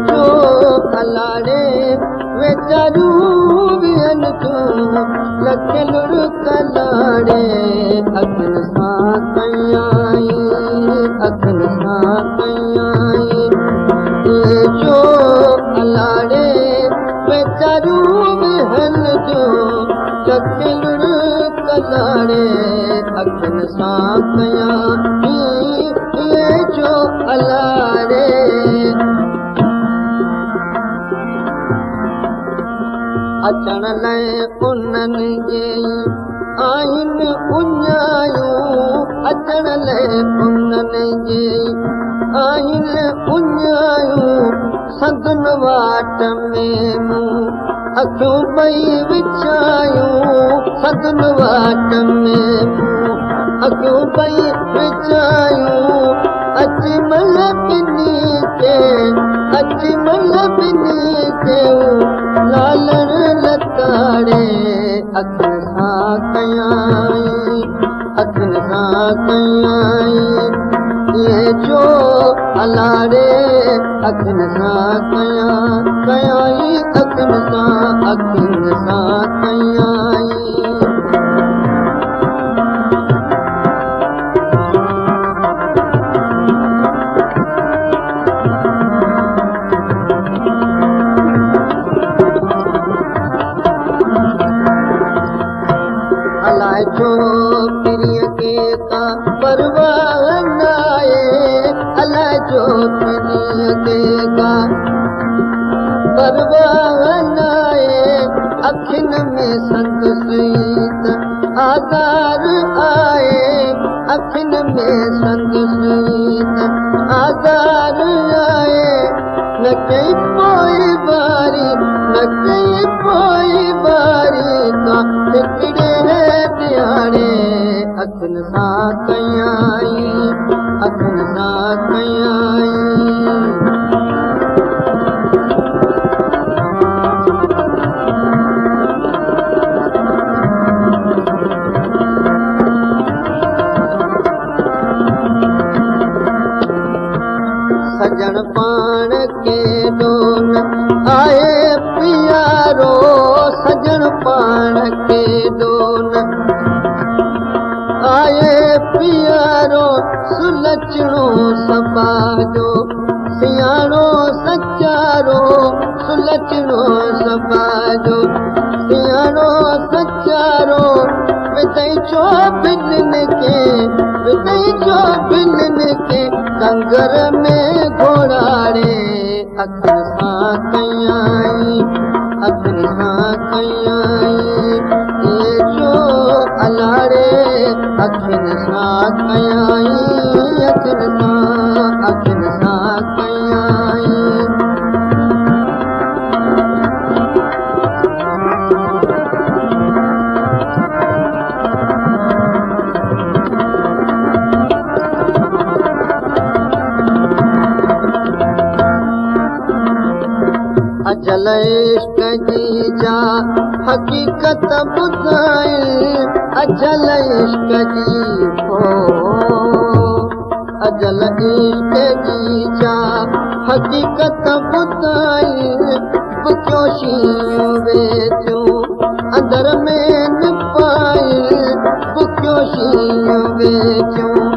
जो अलाड़े वेचारू बियन जो लखलुर कलाड़े अखन सां कयाई अखन सां कयाई जो अलाड़े वेचारू बियन जो लखलुर कलाड़े अखन सां कयाई जो अलाड़े अचण लाइ उन्हनि जे आहिनि उञायूं अचण लाइ उन्हनि जे आहिनि उञायूं सदन वाट में मूं अखियूं पई विछायूं सदन वाट में मूं अखियूं पई विछायूं अजमल बिनी के अजमल बिनी के लालण लताड़े अखन सां कयाई अखन सां कयाई ये जो अलाड़े अखन सां कयाई अखन सां कयाई जो प्रिय के का परवाह नाए अल्लाह जो प्रिय के का परवाह नाए अखिन में संग सीत आधार आए अखिन में संग सीत आधार आए न कई पोई बारी न कई पोई बारी का हिकिड़े अखन सां कयाई अखन सां कयाई सजण पाण के दोन आए प्यारो सजण पाण के दोन आए प्यारो सुलचणो सबाजो सियाणो सचारो सुलचणो सबाजो सियाणो सचारो विदई जो बिलन के कंगर में घोड़ाड़े अखन सां कयाई अखन सां कयाई ये जो अलाड़े अखन सां कयाई अखन सां कयाई अजल इश्क जी जा हकीकत ॿुधाई अजल इश्क जी अजल इश्क जी जा हकीकत ॿुधाई बुकियो शीयूं वेचियूं अंदर में न पाई बुकियो शीयूं वेचियूं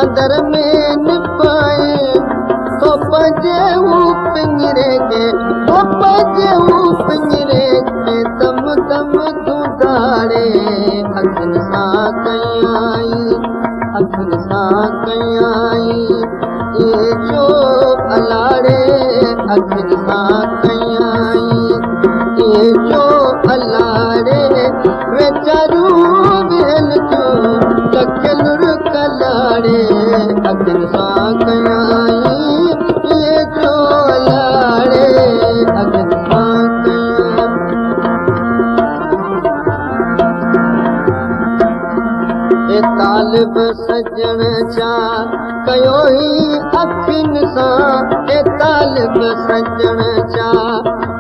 अंदर में न पाई तो पंजे हू पिंजरे के तो पंजे हू पिंजरे के दम दम दुधाड़े अखन सां कयाई अखन सां कयाई ये जो अलाड़े अखन सां कयाई ये जो अलाड़े वेचारू बेल जो लखलुर कलाड़े अखन सां कयाई ये जो अलाड़े अखन सां कयाई ए तालिब सजण जा कयो ही अखिन सां ए तालिब सजण जा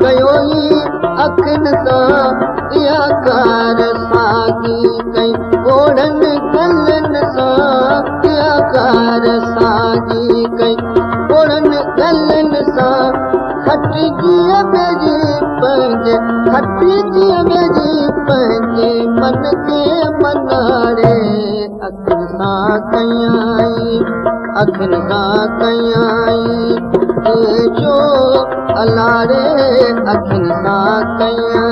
कयो ही अखिन सां इहा कार सागी कई ओढ़न कलन सां इहा पुकार साॻी कई उड़नि गलनि सां खटिजीअ बेजी पंहिंजे खटिजीअ बेजी पंहिंजे मन खे मनारे अखियुनि सां कयाई अखियुनि सां कयाई जो अलारे अखियुनि सां कयाई